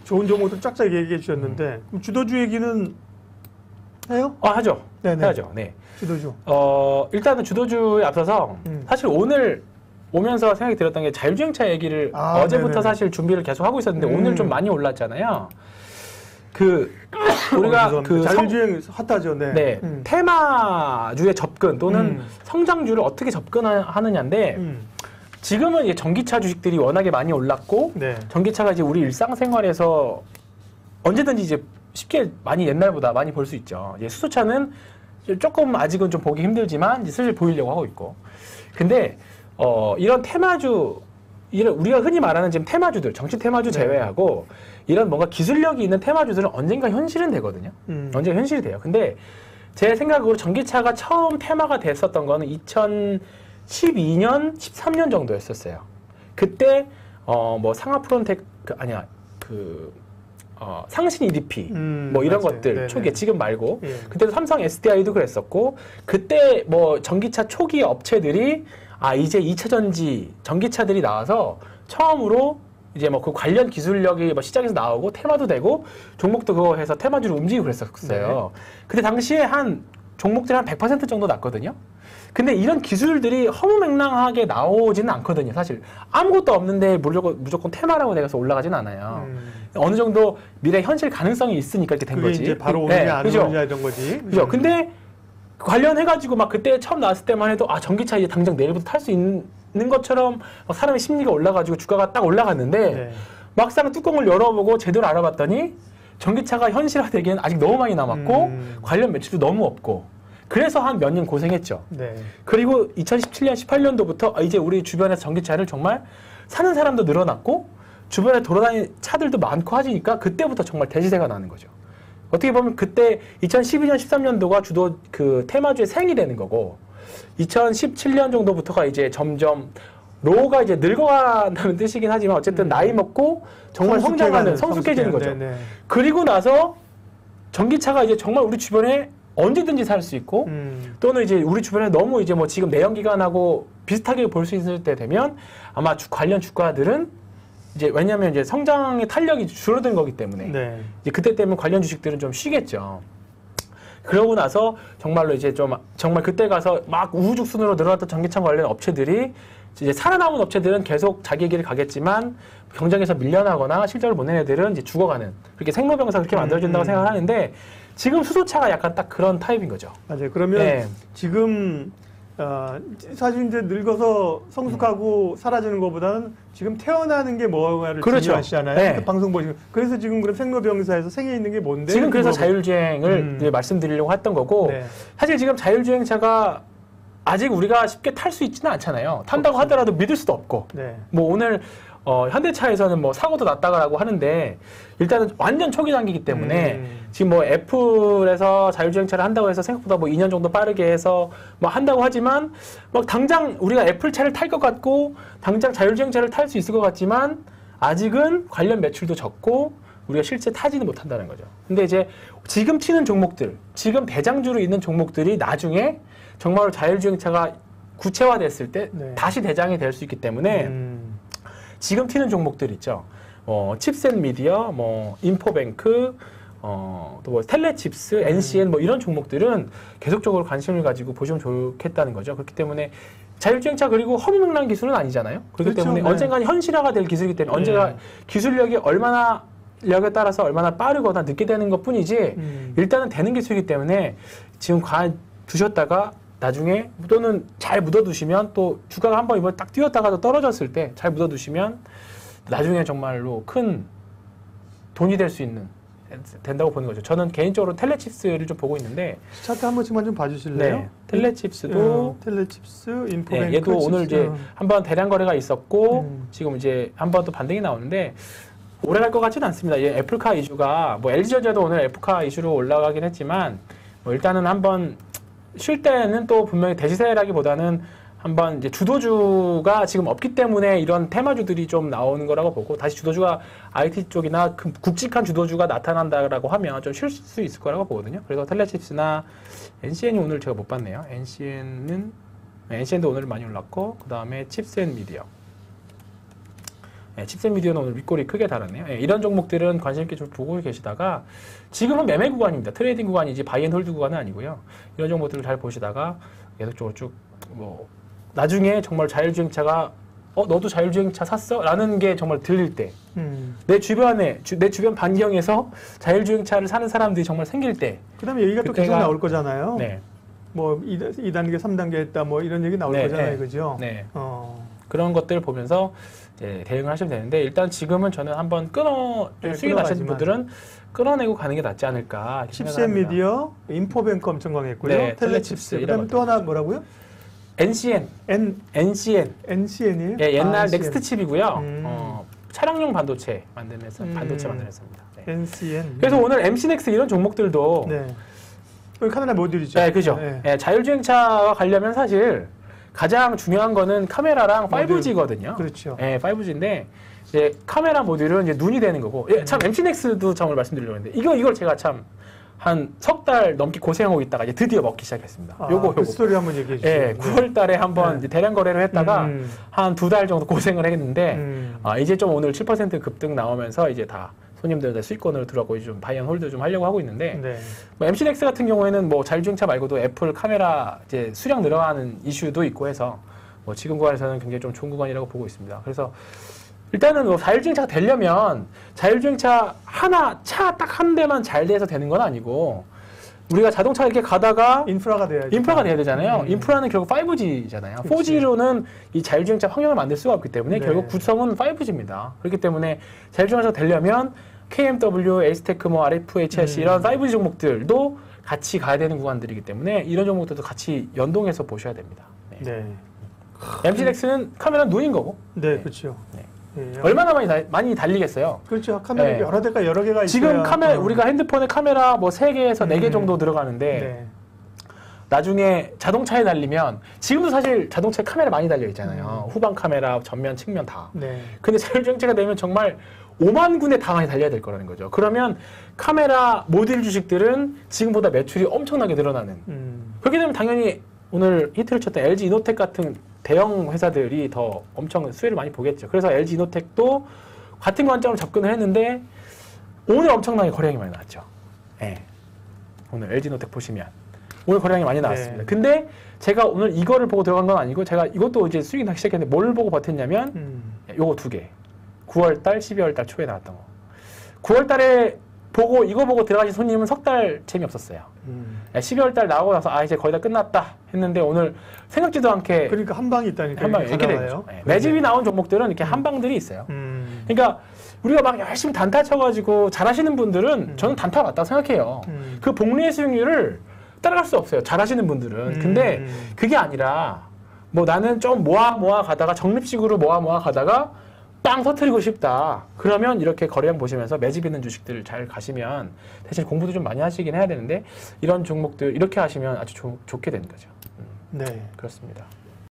좋은 종목들 쫙쫙 얘기해 주셨는데 그럼 주도주 얘기는 해요? 하죠. 네네. 해야죠. 네. 주도주. 일단은 주도주에 앞서서 사실 오늘 오면서 생각이 들었던 게 자율주행차 얘기를 어제부터 네네네. 사실 준비를 계속 하고 있었는데 오늘 좀 많이 올랐잖아요. 우리가 자율주행 핫하죠. 네. 네. 테마주의 접근 또는 성장주를 어떻게 접근하느냐인데 지금은 이제 전기차 주식들이 워낙에 많이 올랐고 네. 전기차가 이제 우리 일상생활에서 언제든지 이제 쉽게 많이 옛날보다 많이 볼 수 있죠. 이제 수소차는 조금 아직은 좀 보기 힘들지만 이제 슬슬 보이려고 하고 있고. 근데 이런 테마주, 우리가 흔히 말하는 지금 테마주들, 정치 테마주 제외하고 이런 뭔가 기술력이 있는 테마주들은 언젠가 현실은 되거든요. 언젠가 현실이 돼요. 근데 제 생각으로 전기차가 처음 테마가 됐었던 거는 2012년, 13년 정도였었어요. 그때 뭐 상하프론텍 상신 EDP 뭐 이런 맞아요. 것들 네네. 초기에 지금 말고 예. 그때도 삼성 SDI도 그랬었고 그때 뭐 전기차 초기 업체들이 이제 2차 전지 전기차들이 나와서 처음으로 이제 뭐 그 관련 기술력이 뭐 시장에서 나오고 테마도 되고 종목도 그거 해서 테마주로 움직이고 그랬었어요. 그때 당시에 한 종목들이 한 100% 정도 났거든요. 근데 이런 기술들이 허무맹랑하게 나오지는 않거든요. 사실 아무것도 없는데 무조건 테마라고 내가서 올라가진 않아요. 어느 정도 미래 현실 가능성이 있으니까 이렇게 된 거지. 이제 바로 오느냐 안 그죠? 오느냐 이런 거지. 그죠? 근데 관련해가지고 막 그때 처음 나왔을 때만 해도 전기차 이제 당장 내일부터 탈 수 있는 것처럼 막 사람의 심리가 올라가지고 주가가 딱 올라갔는데 네. 막상 뚜껑을 열어보고 제대로 알아봤더니 전기차가 현실화되기엔 아직 너무 많이 남았고 관련 매출도 너무 없고 그래서 한 몇 년 고생했죠. 네. 그리고 2017년, 18년도부터 이제 우리 주변에서 전기차를 정말 사는 사람도 늘어났고 주변에 돌아다니는 차들도 많고 하니까 그때부터 정말 대시세가 나는 거죠. 어떻게 보면 그때 2012년, 13년도가 주도 그 테마주의 생이 되는 거고 2017년 정도부터가 이제 점점 로우가 이제 늙어간다는 뜻이긴 하지만 어쨌든 나이 먹고 정말 성장하는 성숙해지는 거죠. 네네. 그리고 나서 전기차가 이제 정말 우리 주변에 언제든지 살 수 있고 또는 이제 우리 주변에 너무 이제 뭐 지금 내연기관하고 비슷하게 볼 수 있을 때 되면 아마 관련 주가들은 이제 왜냐하면 이제 성장의 탄력이 줄어든 거기 때문에 네. 이제 그때 때문에 관련 주식들은 좀 쉬겠죠. 그러고 나서 정말로 이제 좀 정말 그때 가서 막 우후죽순으로 늘어났던 전기차 관련 업체들이 이제 살아남은 업체들은 계속 자기 길을 가겠지만 경쟁에서 밀려나거나 실적을 못 낸 애들은 이제 죽어가는 그렇게 생로병사 그렇게 만들어진다고 생각을 하는데 지금 수소차가 약간 딱 그런 타입인 거죠. 맞아요. 그러면 지금 사실 이제 늙어서 성숙하고 사라지는 것보다는 지금 태어나는 게 뭐가를 중요하시잖아요. 네. 그 방송 보시면 그래서 지금 그럼 생로병사에서 생에 있는 게 뭔데? 지금 그래서 자율주행을 이제 말씀드리려고 했던 거고 네. 사실 지금 자율주행차가 아직 우리가 쉽게 탈 수 있지는 않잖아요. 탄다고 하더라도 믿을 수도 없고 네. 뭐 오늘 현대차에서는 뭐 사고도 났다라고 하는데 일단은 완전 초기 단계이기 때문에 지금 뭐 애플에서 자율주행차를 한다고 해서 생각보다 뭐 2년 정도 빠르게 해서 뭐 한다고 하지만 막 당장 우리가 애플차를 탈 것 같고 당장 자율주행차를 탈 수 있을 것 같지만 아직은 관련 매출도 적고 우리가 실제 타지는 못한다는 거죠. 근데 이제 지금 튀는 종목들, 지금 대장주로 있는 종목들이 나중에 정말로 자율주행차가 구체화됐을 때 다시 대장이 될 수 있기 때문에 지금 튀는 종목들 있죠. 칩셋미디어, 뭐 인포뱅크, 또 뭐 텔레칩스, NCN 뭐 이런 종목들은 계속적으로 관심을 가지고 보시면 좋겠다는 거죠. 그렇기 때문에 자율주행차 그리고 허무맹랑한 기술은 아니잖아요. 그렇기 그렇죠. 때문에 네. 언젠간 현실화가 될 기술이기 때문에 언제가 기술력이 얼마나 력에 따라서 얼마나 빠르거나 늦게 되는 것 뿐이지 일단은 되는 기술이기 때문에 지금 두셨다가 나중에 또는 잘 묻어두시면 또 주가가 한번 이번 딱 뛰었다가도 떨어졌을 때 잘 묻어두시면 나중에 정말로 큰 돈이 될 수 있는 된다고 보는 거죠. 저는 개인적으로 텔레칩스를 좀 보고 있는데 차트 한 번씩만 좀 봐주실래요? 네, 텔레칩스도 텔레칩스, 인포뱅크, 얘도 오늘 이제 한번 대량 거래가 있었고 지금 이제 한번 또 반등이 나오는데 오래 갈 것 같지는 않습니다. 애플카 이슈가 뭐 LG전자도 오늘 애플카 이슈로 올라가긴 했지만 뭐 일단은 한번 쉴 때는 또 분명히 대시세라기보다는 한번 이제 주도주가 지금 없기 때문에 이런 테마주들이 좀 나오는 거라고 보고 다시 주도주가 IT 쪽이나 굵직한 주도주가 나타난다라고 하면 좀 쉴 수 있을 거라고 보거든요. 그래서 텔레칩스나 NCN이 오늘 제가 못 봤네요. NCN도 오늘 많이 올랐고 그 다음에 칩셋미디어 예, 칩셋 미디어는 오늘 윗골이 크게 달았네요. 예, 이런 종목들은 관심 있게 좀 보고 계시다가 지금은 매매 구간입니다. 트레이딩 구간이지 바이앤홀드 구간은 아니고요. 이런 종목들을 잘 보시다가 계속적으로 쭉 뭐 나중에 정말 자율주행차가 너도 자율주행차 샀어? 라는 게 정말 들릴 때 내 주변 반경에서 자율주행차를 사는 사람들이 정말 생길 때 그다음에 얘기가 또 계속 나올 거잖아요. 네. 뭐 2단계, 3단계 했다 뭐 이런 얘기 나올 네, 거잖아요. 네. 그죠? 네. 그런 것들 보면서 이제 대응을 하시면 되는데 일단 지금은 저는 한번 수익이 나시는 분들은 끊어내고 가는 게 낫지 않을까. 칩셋 미디어, 인포뱅크 엄청 강했고요. 네, 텔레칩스. 텔레칩스 그다음에 또 하나 뭐라고요? NCN. NCN이에요? 예, 옛날 NCN. 넥스트 칩이고요. 차량용 반도체 만드는 회사입니다. 네. NCN. 그래서 오늘 MC넥스 이런 종목들도 네. 여기 카메라 모듈이죠. 네, 그죠. 네. 예, 자율주행차와 가려면 사실 가장 중요한 거는 카메라랑 모듈. 5G거든요. 그렇죠. 예, 5G인데 이제 카메라 모듈은 이제 눈이 되는 거고. 예, 참 MC넥스도 참 오늘 말씀드리려고 했는데 이걸 제가 참 한 석 달 넘게 고생하고 있다가 이제 드디어 먹기 시작했습니다. 요거. 그 스토리 한번 얘기해 주세요. 예, 9월 달에 한번 네. 이제 대량 거래를 했다가 한 2달 정도 고생을 했는데 이제 좀 오늘 7% 급등 나오면서 이제 다 손님들 수익권으로 들어가고 좀 바이 앤 홀드 좀 하려고 하고 있는데 네. 뭐 MC넥스 같은 경우에는 뭐 자율주행차 말고도 애플 카메라 이제 수량 늘어나는 이슈도 있고 해서 뭐 지금 구간에서는 굉장히 좀 좋은 구간이라고 보고 있습니다. 그래서 일단은 뭐 자율주행차가 되려면 자율주행차 차 딱 한 대만 잘 돼서 되는 건 아니고 우리가 자동차 이렇게 가다가 인프라가 돼야죠. 인프라가 돼야 되잖아요. 인프라는 결국 5G잖아요. 4G로는 이 자율주행차 환경을 만들 수가 없기 때문에 네. 결국 구성은 5G입니다. 그렇기 때문에 자율주행차가 되려면 KMW, 에이스테크, 뭐 RFHS 이런 5G 종목들도 같이 가야 되는 구간들이기 때문에 이런 종목들도 같이 연동해서 보셔야 됩니다. 네. 네. MC넥스는 카메라 눈인 거고. 네, 그렇죠. 네. 네. 얼마나 많이 달리겠어요? 그렇죠. 카메라 네. 여러 개가 있어야. 지금 우리가 핸드폰에 카메라 뭐 3개에서 4개 정도 들어가는데 네. 나중에 자동차에 달리면 지금도 사실 자동차에 카메라 많이 달려 있잖아요. 후방 카메라, 전면, 측면 다. 네. 근데 자율주행차가 되면 정말 5만 군데 다 많이 달려야 될 거라는 거죠. 그러면 카메라 모듈 주식들은 지금보다 매출이 엄청나게 늘어나는. 그렇게 되면 당연히 오늘 히트를 쳤던 LG 이노텍 같은 대형 회사들이 더 엄청 수혜를 많이 보겠죠. 그래서 LG 이노텍도 같은 관점으로 접근을 했는데 오늘 엄청나게 거래량이 많이 나왔죠. 네. 오늘 LG 이노텍 보시면 오늘 거래량이 많이 나왔습니다. 네. 근데 제가 오늘 이거를 보고 들어간 건 아니고 제가 이것도 이제 수익이 나기 시작했는데 뭘 보고 버텼냐면 요거 2개. 9월달, 12월달 초에 나왔던 거. 9월달에 이거 보고 들어가신 손님은 석 달 재미없었어요. 12월달 나오고 나서 이제 거의 다 끝났다 했는데 오늘 생각지도 않게 그러니까 한 방이 있다니까. 한 방이 이렇게 되죠. 네. 매집이 나온 종목들은 이렇게 한 방들이 있어요. 그러니까 우리가 막 열심히 단타 쳐가지고 잘하시는 분들은 저는 단타 맞다고 생각해요. 그 복리의 수익률을 따라갈 수 없어요. 잘하시는 분들은. 근데 그게 아니라 뭐 나는 좀 모아 가다가 적립식으로 모아 가다가 빵 터뜨리고 싶다. 그러면 이렇게 거래량 보시면서 매집 있는 주식들 잘 가시면 대신 공부도 좀 많이 하시긴 해야 되는데 이런 종목들 이렇게 하시면 아주 좋게 되는 거죠. 네. 그렇습니다.